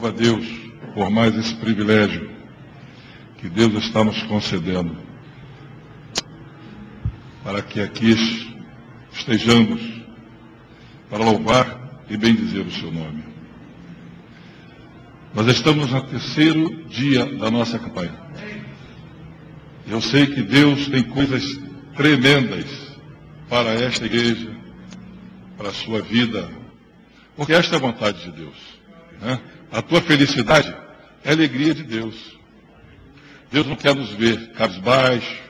a Deus por mais esse privilégio que Deus está nos concedendo, para que aqui estejamos para louvar e bendizer o seu nome. Nós estamos no terceiro dia da nossa campanha. Eu sei que Deus tem coisas tremendas para esta igreja, para a sua vida, porque esta é a vontade de Deus, né? A tua felicidade é a alegria de Deus. Deus não quer nos ver cabisbaixo,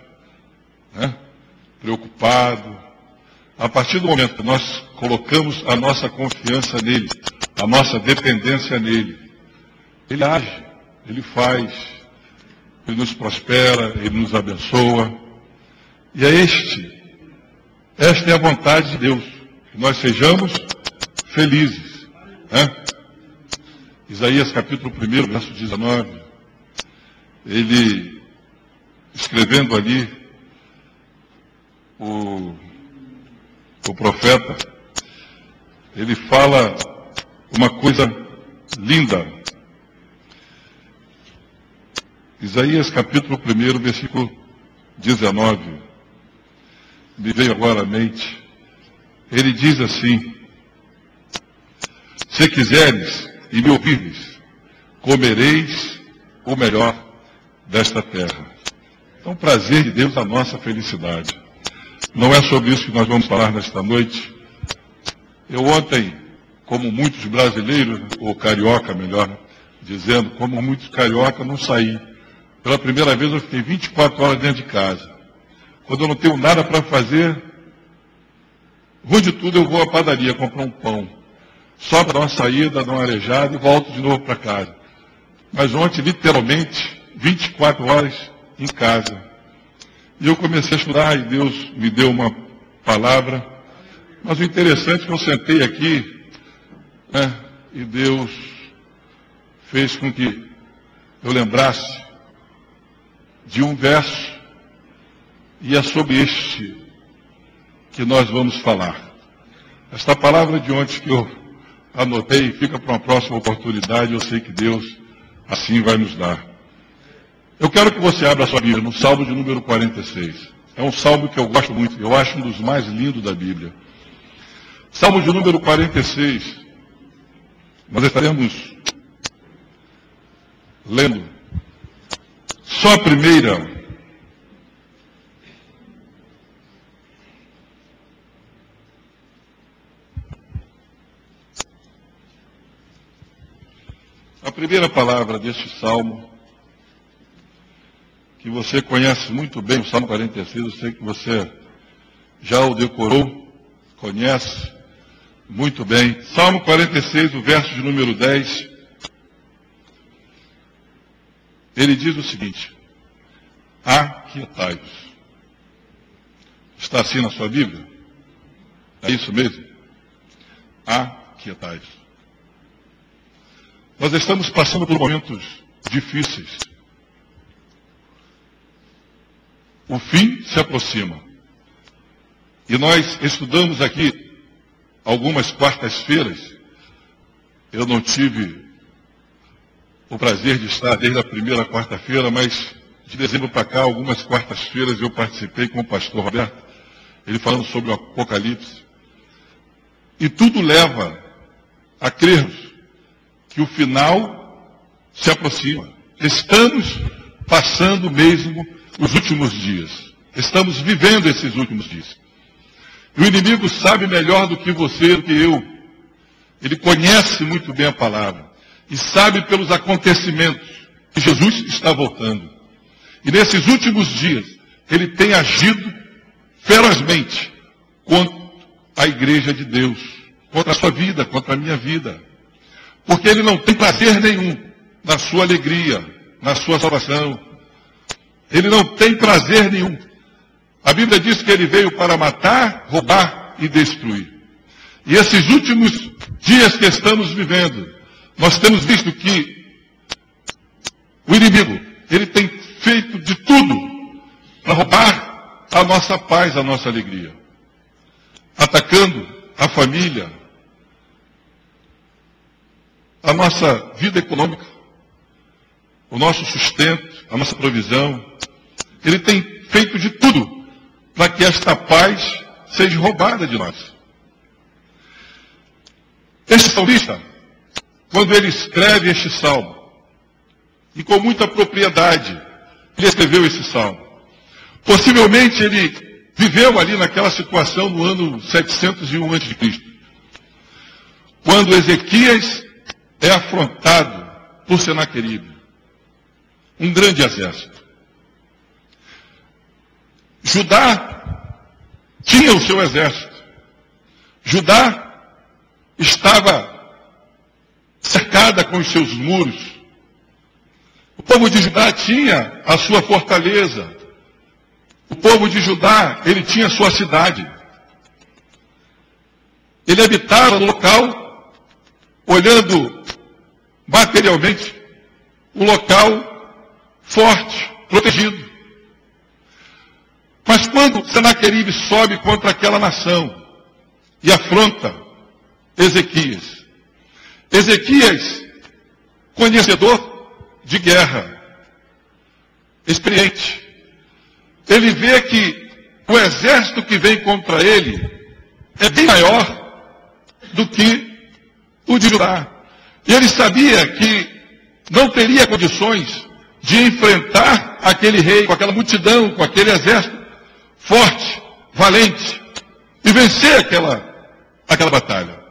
né? Preocupado. A partir do momento que nós colocamos a nossa confiança nele, a nossa dependência nele, ele age, ele faz, ele nos prospera, ele nos abençoa. E esta é a vontade de Deus, que nós sejamos felizes, né? Isaías capítulo 1, verso 19, ele, escrevendo ali, o profeta, ele fala uma coisa linda. Isaías capítulo 1, versículo 19, me veio agora à mente. Ele diz assim: se quiseres e me ouvires, comereis o melhor desta terra. Então, o prazer de Deus é a nossa felicidade. Não é sobre isso que nós vamos falar nesta noite. Eu ontem, como muitos brasileiros, ou carioca melhor dizendo, como muitos carioca, não saí. Pela primeira vez eu fiquei 24 horas dentro de casa. Quando eu não tenho nada para fazer, ruim de tudo, eu vou à padaria comprar um pão. Só para dar uma saída, dar uma arejada e volto de novo para casa. Mas ontem, literalmente, 24 horas em casa. E eu comecei a estudar e Deus me deu uma palavra. Mas o interessante é que eu sentei aqui, né, e Deus fez com que eu lembrasse de um verso, e é sobre este que nós vamos falar. Esta palavra de ontem que eu anotei fica para uma próxima oportunidade, eu sei que Deus assim vai nos dar. Eu quero que você abra a sua Bíblia no Salmo de número 46. É um salmo que eu gosto muito, eu acho um dos mais lindos da Bíblia. Salmo de número 46. Nós estaremos lendo só a primeira palavra deste salmo, que você conhece muito bem, o Salmo 46, eu sei que você já o decorou, conhece muito bem. Salmo 46, o verso de número 10, ele diz o seguinte: aquietai-vos. Está assim na sua Bíblia? É isso mesmo? Aquietai-vos. Nós estamos passando por momentos difíceis. O fim se aproxima. E nós estudamos aqui algumas quartas-feiras. Eu não tive o prazer de estar desde a primeira quarta-feira, mas de dezembro para cá, algumas quartas-feiras eu participei com o pastor Roberto, ele falando sobre o Apocalipse. E tudo leva a crermos que o final se aproxima. Estamos passando mesmo os últimos dias. Estamos vivendo esses últimos dias. E o inimigo sabe melhor do que você, do que eu. Ele conhece muito bem a palavra. E sabe pelos acontecimentos que Jesus está voltando. E nesses últimos dias, ele tem agido ferozmente contra a igreja de Deus. Contra a sua vida, contra a minha vida. Porque ele não tem prazer nenhum na sua alegria, na sua salvação. Ele não tem prazer nenhum. A Bíblia diz que ele veio para matar, roubar e destruir. E esses últimos dias que estamos vivendo, nós temos visto que o inimigo, ele tem feito de tudo para roubar a nossa paz, a nossa alegria. Atacando a família, a nossa vida econômica, o nosso sustento, a nossa provisão. Ele tem feito de tudo para que esta paz seja roubada de nós. Este salmista, quando ele escreve este salmo, e com muita propriedade, ele escreveu esse salmo. Possivelmente ele viveu ali naquela situação no ano 701 a.C., quando Ezequias é afrontado por Senaqueribe, um grande exército. Judá tinha o seu exército. Judá estava cercada com os seus muros. O povo de Judá tinha a sua fortaleza. O povo de Judá, ele tinha a sua cidade. Ele habitava no local, olhando materialmente, o local forte, protegido. Mas quando Senaqueribe sobe contra aquela nação e afronta Ezequias, conhecedor de guerra, experiente, ele vê que o exército que vem contra ele é bem maior do que o de Judá. E ele sabia que não teria condições de enfrentar aquele rei, com aquela multidão, com aquele exército forte, valente, e vencer aquela batalha.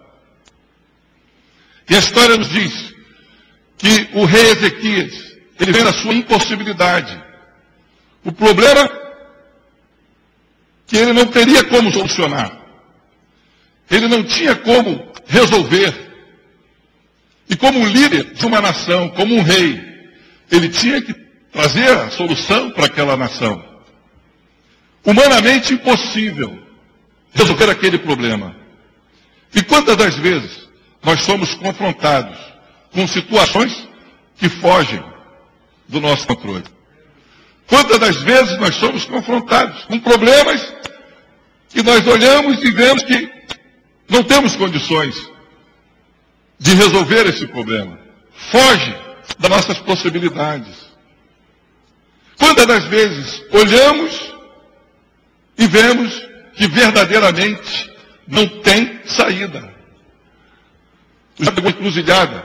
E a história nos diz que o rei Ezequias, ele vê na sua impossibilidade. O problema que ele não teria como solucionar. Ele não tinha como resolver. E como um líder de uma nação, como um rei, ele tinha que trazer a solução para aquela nação. Humanamente impossível resolver aquele problema. E quantas das vezes nós somos confrontados com situações que fogem do nosso controle? Quantas das vezes nós somos confrontados com problemas que nós olhamos e vemos que não temos condições de resolver esse problema? Foge das nossas possibilidades. Quantas das vezes olhamos e vemos que verdadeiramente não tem saída? Você já pegou encruzilhada,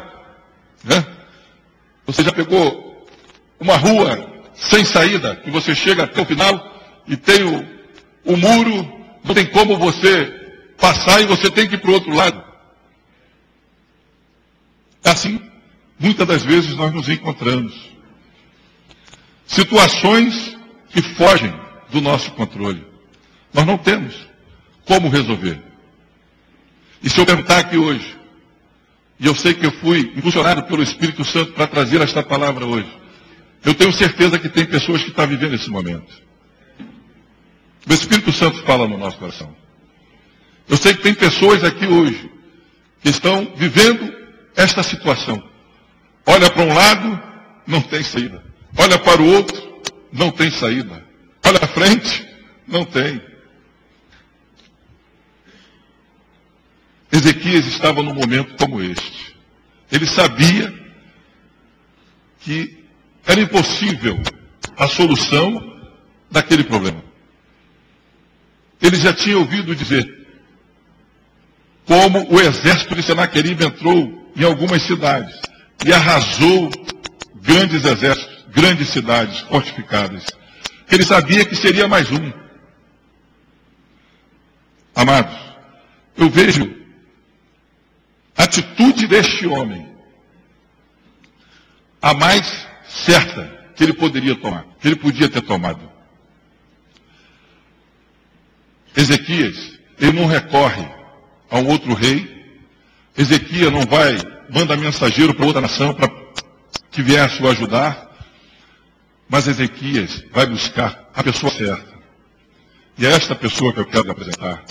né? Você já pegou uma rua sem saída, que você chega até o final e tem o muro, não tem como você passar e você tem que ir para o outro lado. Assim, muitas das vezes nós nos encontramos. Situações que fogem do nosso controle. Nós não temos como resolver. E se eu perguntar aqui hoje, e eu sei que eu fui impulsionado pelo Espírito Santo para trazer esta palavra hoje, eu tenho certeza que tem pessoas que estão vivendo esse momento. O Espírito Santo fala no nosso coração. Eu sei que tem pessoas aqui hoje que estão vivendo esta situação. Olha para um lado, não tem saída. Olha para o outro, não tem saída. Olha para frente, não tem. Ezequias estava num momento como este. Ele sabia que era impossível a solução daquele problema. Ele já tinha ouvido dizer como o exército de Senaqueribe entrou em algumas cidades e arrasou grandes exércitos, grandes cidades fortificadas. Ele sabia que seria mais um. Amados, eu vejo a atitude deste homem a mais certa que ele poderia tomar, que ele podia ter tomado. Ezequias, ele não recorre a um outro rei. Ezequias não vai, manda mensageiro para outra nação para que viesse o ajudar. Mas Ezequias vai buscar a pessoa certa. E é esta pessoa que eu quero lhe apresentar.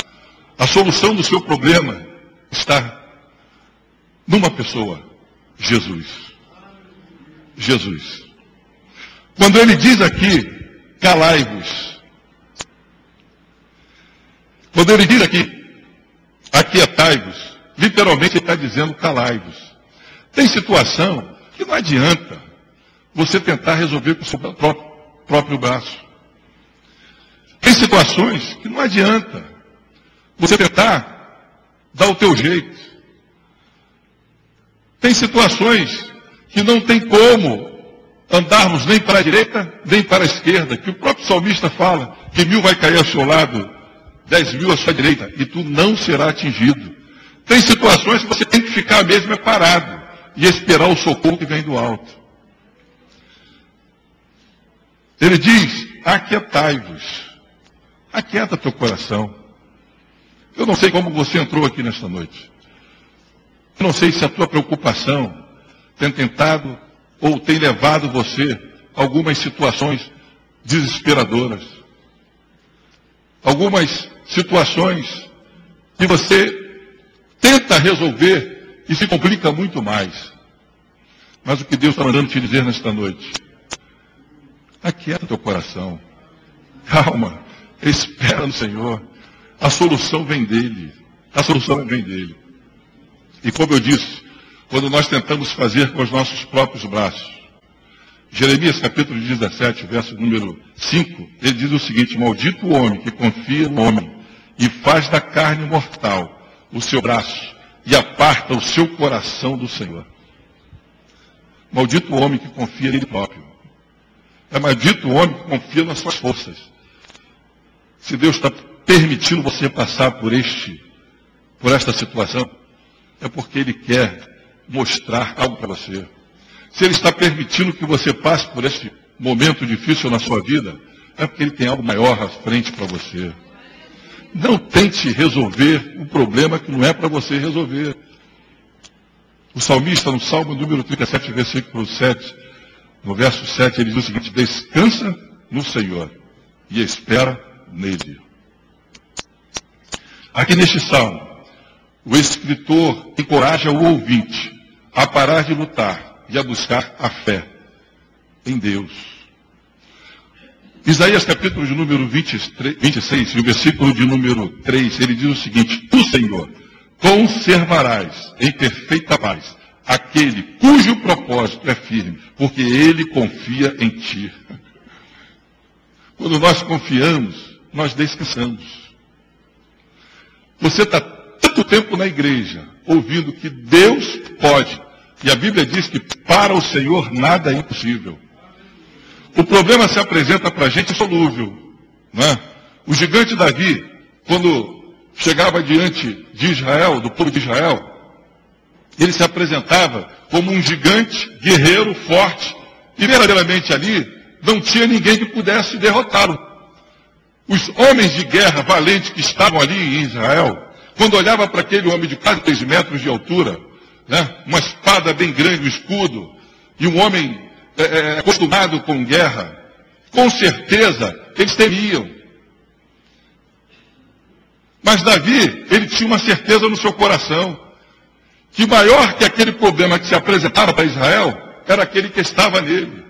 A solução do seu problema está numa pessoa, Jesus. Jesus. Quando ele diz aqui, calai-vos. Quando ele diz aqui, aquietai-vos, literalmente ele está dizendo calai-vos. Tem situação que não adianta você tentar resolver com o seu próprio braço. Tem situações que não adianta você tentar dar o teu jeito. Tem situações que não tem como andarmos nem para a direita, nem para a esquerda, que o próprio salmista fala que 1000 vai cair ao seu lado, 10.000 à sua direita, e tu não será atingido. Tem situações que você tem que ficar mesmo parado e esperar o socorro que vem do alto. Ele diz, aquietai-vos. Aquieta teu coração. Eu não sei como você entrou aqui nesta noite. Eu não sei se a tua preocupação tem tentado ou tem levado você a algumas situações desesperadoras. Algumas situações que você tenta resolver e se complica muito mais. Mas o que Deus está mandando te dizer nesta noite? Aquieta teu coração. Calma. Espera no Senhor. A solução vem dele. A solução vem dele. E como eu disse, quando nós tentamos fazer com os nossos próprios braços, Jeremias capítulo 17, verso número 5, ele diz o seguinte: maldito o homem que confia no homem e faz da carne mortal o seu braço e aparta o seu coração do Senhor. Maldito o homem que confia nele próprio. É maldito o homem que confia nas suas forças. Se Deus está permitindo você passar por esta situação, é porque Ele quer mostrar algo para você. Se Ele está permitindo que você passe por este momento difícil na sua vida, é porque Ele tem algo maior à frente para você. Não tente resolver um problema que não é para você resolver. O salmista, no Salmo número 37, versículo 7, no verso 7, ele diz o seguinte: descansa no Senhor e espera nele. Aqui neste salmo, o escritor encoraja o ouvinte a parar de lutar e a buscar a fé em Deus. Isaías capítulo de número 26, e o versículo de número 3, ele diz o seguinte: tu, Senhor, conservarás em perfeita paz aquele cujo propósito é firme, porque ele confia em ti. Quando nós confiamos, nós descansamos. Você está tanto tempo na igreja, ouvindo que Deus pode. E a Bíblia diz que para o Senhor nada é impossível. O problema se apresenta para a gente solúvel. Não é? O gigante Davi, quando chegava diante de Israel, do povo de Israel, ele se apresentava como um gigante, guerreiro, forte. E verdadeiramente ali, não tinha ninguém que pudesse derrotá-lo. Os homens de guerra valentes que estavam ali em Israel, quando olhava para aquele homem de quase 3 metros de altura, né, uma espada bem grande, um escudo, e um homem acostumado com guerra, com certeza eles temiam. Mas Davi, ele tinha uma certeza no seu coração, que maior que aquele problema que se apresentava para Israel, era aquele que estava nele.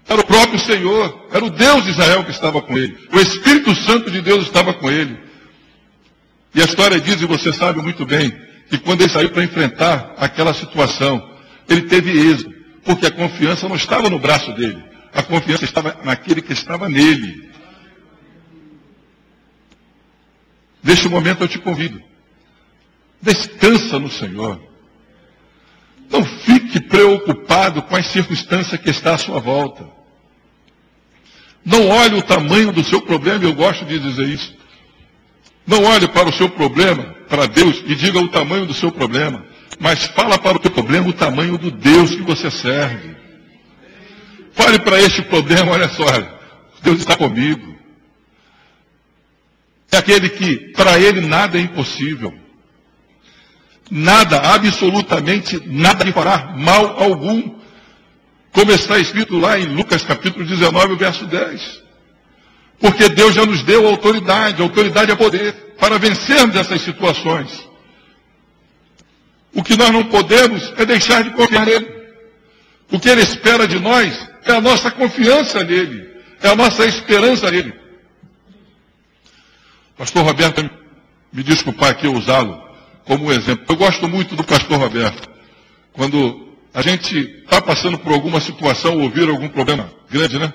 Era o próprio Senhor, era o Deus de Israel que estava com ele. O Espírito Santo de Deus estava com ele. E a história diz, e você sabe muito bem, que quando ele saiu para enfrentar aquela situação, ele teve êxito, porque a confiança não estava no braço dele. A confiança estava naquele que estava nele. Neste momento eu te convido. Descansa no Senhor. Não fique preocupado com as circunstâncias que está à sua volta. Não olhe o tamanho do seu problema, eu gosto de dizer isso. Não olhe para o seu problema, para Deus, e diga o tamanho do seu problema. Mas fala para o teu problema o tamanho do Deus que você serve. Fale para este problema, olha só, Deus está comigo. É aquele que, para ele, nada é impossível. Nada, absolutamente nada lhe fará mal algum. Como está escrito lá em Lucas capítulo 19, verso 10. Porque Deus já nos deu autoridade é poder, para vencermos essas situações. O que nós não podemos é deixar de confiar nele. O que ele espera de nós é a nossa confiança nele, é a nossa esperança nele. Pastor Roberto, me desculpar aqui eu usá-lo como um exemplo. Eu gosto muito do pastor Roberto. Quando a gente está passando por alguma situação, ouvir algum problema grande, né?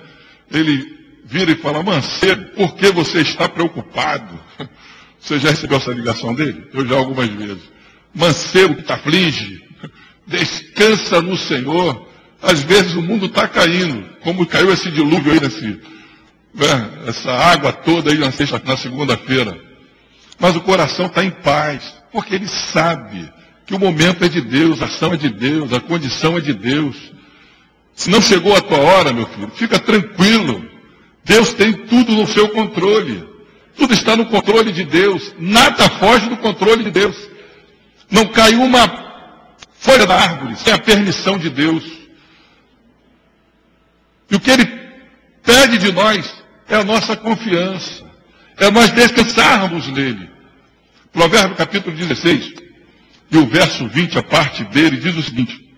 Ele vira e fala: mancebo, por que você está preocupado? Você já recebeu essa ligação dele? Eu já algumas vezes. Mancebo que te aflige, descansa no Senhor. Às vezes o mundo está caindo, como caiu esse dilúvio aí, essa água toda aí na segunda-feira. Mas o coração está em paz, porque ele sabe que o momento é de Deus, a ação é de Deus, a condição é de Deus. Se não chegou a tua hora, meu filho, fica tranquilo. Deus tem tudo no seu controle. Tudo está no controle de Deus. Nada foge do controle de Deus. Não cai uma folha da árvore sem a permissão de Deus. E o que Ele pede de nós é a nossa confiança. É nós descansarmos nele. Provérbio capítulo 16, e o verso 20, a parte dele, diz o seguinte: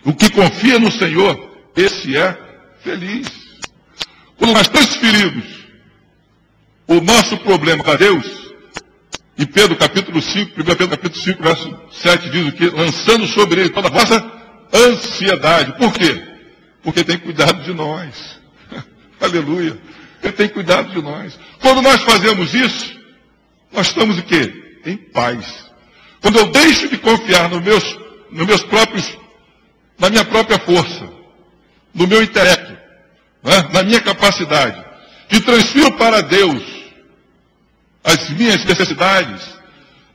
o que confia no Senhor, esse é feliz. Quando nós transferimos o nosso problema para Deus, e Pedro capítulo 5, 1 Pedro capítulo 5, verso 7, diz o que? Lançando sobre ele toda a vossa ansiedade. Por quê? Porque tem cuidado de nós. Aleluia. Ele tem cuidado de nós. Quando nós fazemos isso, nós estamos o quê? Em paz. Quando eu deixo de confiar nos meus próprios, na minha própria força, no meu intelecto, né? Na minha capacidade, e transfiro para Deus as minhas necessidades,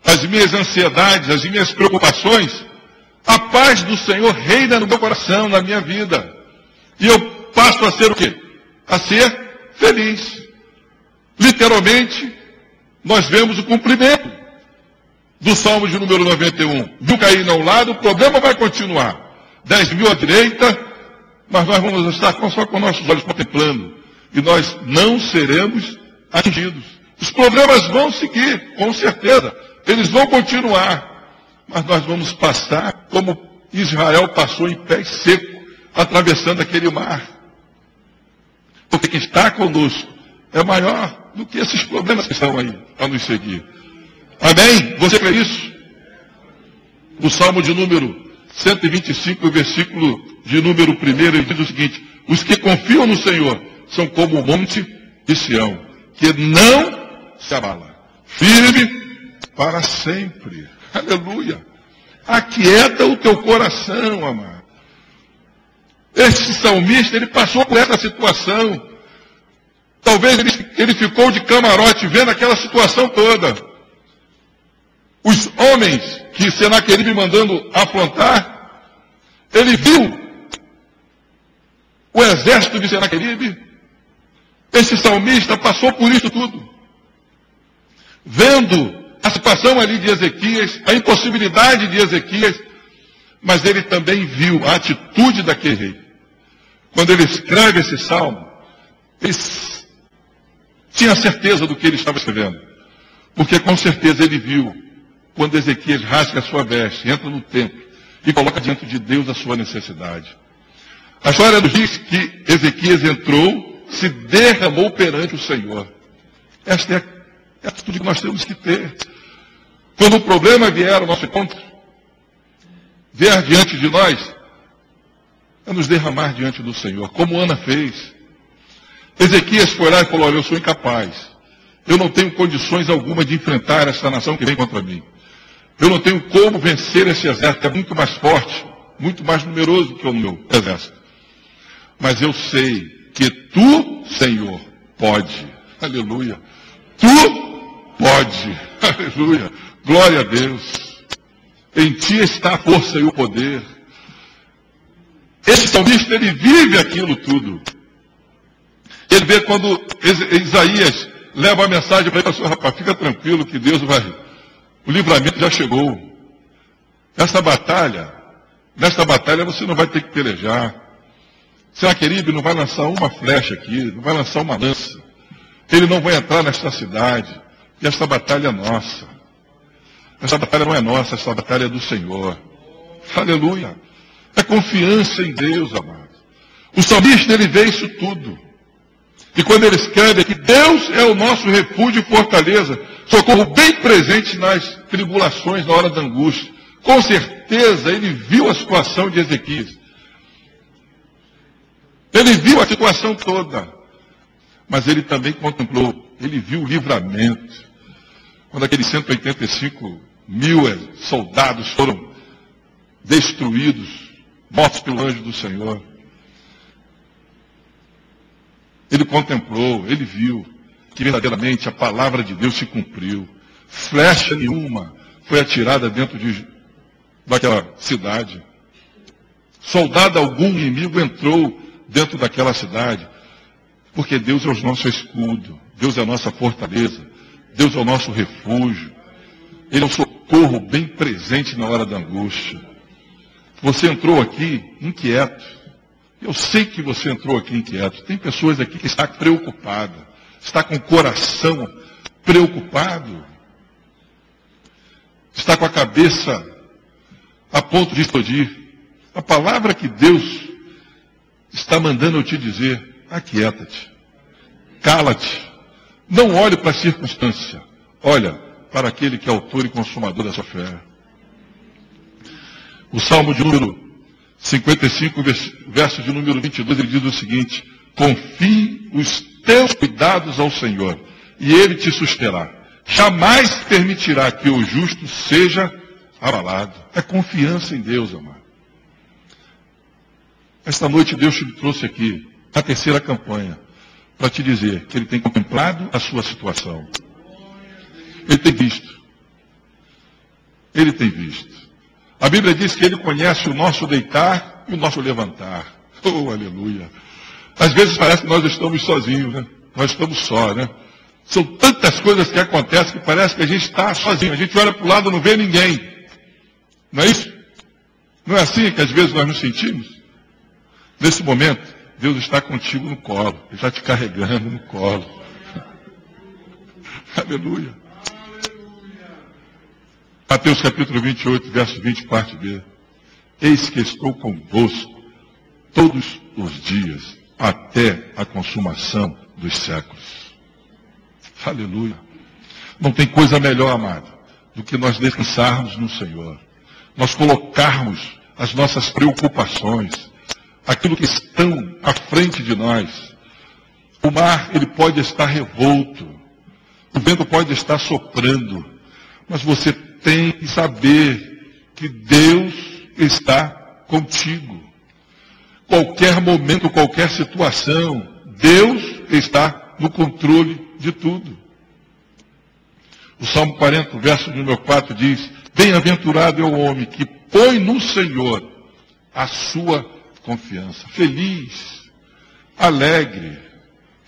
as minhas ansiedades, as minhas preocupações, a paz do Senhor reina no meu coração, na minha vida. E eu passo a ser o quê? A ser feliz. Literalmente, nós vemos o cumprimento do Salmo de número 91. Viu cair ao lado, o problema vai continuar. 10.000 à direita, mas nós vamos estar só com nossos olhos contemplando. E nós não seremos atingidos. Os problemas vão seguir, com certeza. Eles vão continuar. Mas nós vamos passar como Israel passou em pé seco, atravessando aquele mar. Porque quem está conosco é maior do que esses problemas que estão aí a nos seguir. Amém? Você crê isso? O Salmo de número 125, o versículo de número 1, ele diz o seguinte: os que confiam no Senhor são como o monte de Sião, que não se abala, firme para sempre. Aleluia. Aquieta o teu coração, amado. Esse salmista, ele passou por essa situação. Talvez ele ficou de camarote vendo aquela situação toda. Os homens que Senaqueribe mandando afrontar, ele viu o exército de Senaqueribe. Esse salmista passou por isso tudo. Vendo a situação ali de Ezequias, a impossibilidade de Ezequias, mas ele também viu a atitude daquele rei. Quando ele escreve esse salmo, ele tinha certeza do que ele estava escrevendo. Porque com certeza ele viu quando Ezequias rasga a sua veste, entra no templo e coloca diante de Deus a sua necessidade. A história nos diz que Ezequias entrou, se derramou perante o Senhor. Esta é a atitude que nós temos que ter. Quando o problema vier ao nosso encontro, vier diante de nós, é nos derramar diante do Senhor, como Ana fez. Ezequias foi lá e falou: olha, eu sou incapaz. Eu não tenho condições alguma de enfrentar essa nação que vem contra mim. Eu não tenho como vencer esse exército, é muito mais forte, muito mais numeroso que o meu exército. Mas eu sei que tu, Senhor, pode. Aleluia. Tu pode. Aleluia. Glória a Deus. Em ti está a força e o poder. Esse salmista, ele vive aquilo tudo. Ele vê quando Isaías leva a mensagem para ele, assim: rapaz, fica tranquilo que Deus vai. O livramento já chegou. Nesta batalha você não vai ter que pelejar. Senaqueribe não vai lançar uma flecha aqui, não vai lançar uma lança. Ele não vai entrar nesta cidade. E esta batalha é nossa. Esta batalha não é nossa, esta batalha é do Senhor. Aleluia. É confiança em Deus, amado. O salmista, ele vê isso tudo. E quando ele escreve aqui: Deus é o nosso refúgio e fortaleza, socorro bem presente nas tribulações, na hora da angústia. Com certeza certeza, ele viu a situação de Ezequias. Ele viu a situação toda. Mas ele também contemplou, ele viu o livramento. Quando aqueles 185 mil soldados foram destruídos, mortos pelo anjo do Senhor. Ele contemplou, ele viu que verdadeiramente a palavra de Deus se cumpriu. Flecha nenhuma foi atirada dentro daquela cidade. Soldado algum inimigo entrou dentro daquela cidade. Porque Deus é o nosso escudo, Deus é a nossa fortaleza, Deus é o nosso refúgio. Ele é um socorro bem presente na hora da angústia. Você entrou aqui inquieto. Eu sei que você entrou aqui inquieto. Tem pessoas aqui que estão preocupadas. Está com o coração preocupado. Está com a cabeça a ponto de explodir. A palavra que Deus está mandando eu te dizer: aquieta-te. Cala-te. Não olhe para a circunstância. Olha para aquele que é autor e consumador da sua fé. O Salmo de número 55, verso de número 22, ele diz o seguinte: confie os teus cuidados ao Senhor, e Ele te susterá. Jamais permitirá que o justo seja abalado. É confiança em Deus, amado. Esta noite Deus te trouxe aqui, a terceira campanha, para te dizer que Ele tem contemplado a sua situação. Ele tem visto. Ele tem visto. A Bíblia diz que Ele conhece o nosso deitar e o nosso levantar. Oh, aleluia. Às vezes parece que nós estamos sozinhos, né? Nós estamos só, né? São tantas coisas que acontecem que parece que a gente está sozinho. A gente olha para o lado e não vê ninguém. Não é isso? Não é assim que às vezes nós nos sentimos? Nesse momento, Deus está contigo no colo. Ele está te carregando no colo. Aleluia. Mateus capítulo 28, verso 20, parte B. Eis que estou convosco todos os dias, até a consumação dos séculos. Aleluia. Não tem coisa melhor, amado, do que nós descansarmos no Senhor. Nós colocarmos as nossas preocupações, aquilo que estão à frente de nós. O mar, ele pode estar revolto. O vento pode estar soprando. Mas você tem que saber que Deus está contigo. Qualquer momento, qualquer situação, Deus está no controle de tudo. O Salmo 40, verso número 4 diz: bem-aventurado é o homem que põe no Senhor a sua confiança. Feliz, alegre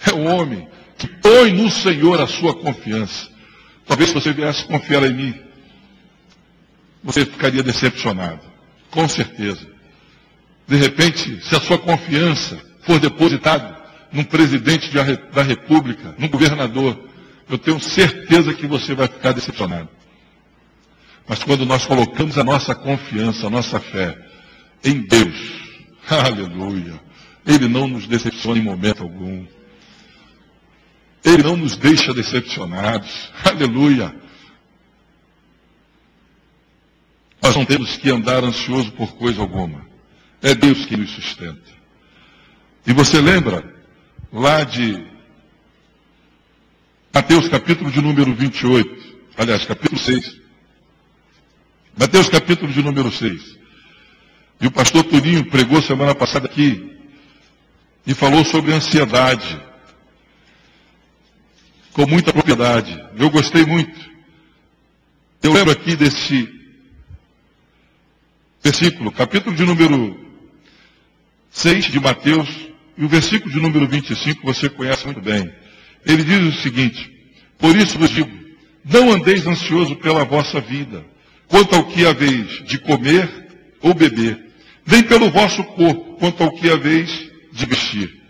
é o homem que põe no Senhor a sua confiança. Talvez se você viesse confiar em mim, você ficaria decepcionado. Com certeza. De repente, se a sua confiança for depositada num presidente da República, num governador, eu tenho certeza que você vai ficar decepcionado. Mas quando nós colocamos a nossa confiança, a nossa fé em Deus, aleluia, Ele não nos decepciona em momento algum. Ele não nos deixa decepcionados. Aleluia. Nós não temos que andar ansioso por coisa alguma. É Deus que nos sustenta. E você lembra lá de Mateus capítulo de número 28. Aliás, capítulo 6. Mateus capítulo de número 6. E o pastor Turinho pregou semana passada aqui e falou sobre ansiedade. Com muita propriedade. Eu gostei muito. Eu lembro aqui desse versículo, capítulo de número 6 de Mateus, e o versículo de número 25 você conhece muito bem. Ele diz o seguinte: por isso vos digo, não andeis ansioso pela vossa vida, quanto ao que haveis de comer ou beber, nem pelo vosso corpo, quanto ao que haveis de vestir.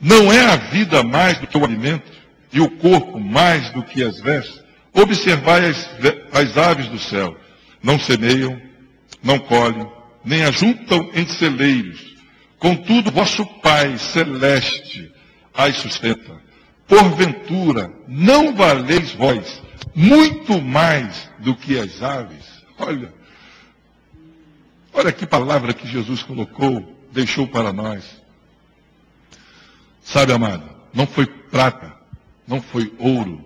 Não é a vida mais do que o alimento, e o corpo mais do que as vestes? Observai as aves do céu. Não semeiam, não colhem, nem ajuntam em celeiros. Contudo, vosso Pai celeste as sustenta. Porventura, não valeis vós muito mais do que as aves? Olha, Olha que palavra que Jesus colocou, deixou para nós. Sabe, amado, não foi prata, não foi ouro,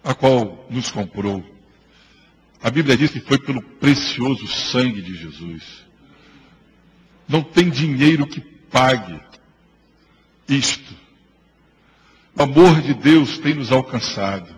a qual nos comprou. A Bíblia diz que foi pelo precioso sangue de Jesus. Não tem dinheiro que pague isto. O amor de Deus tem nos alcançado.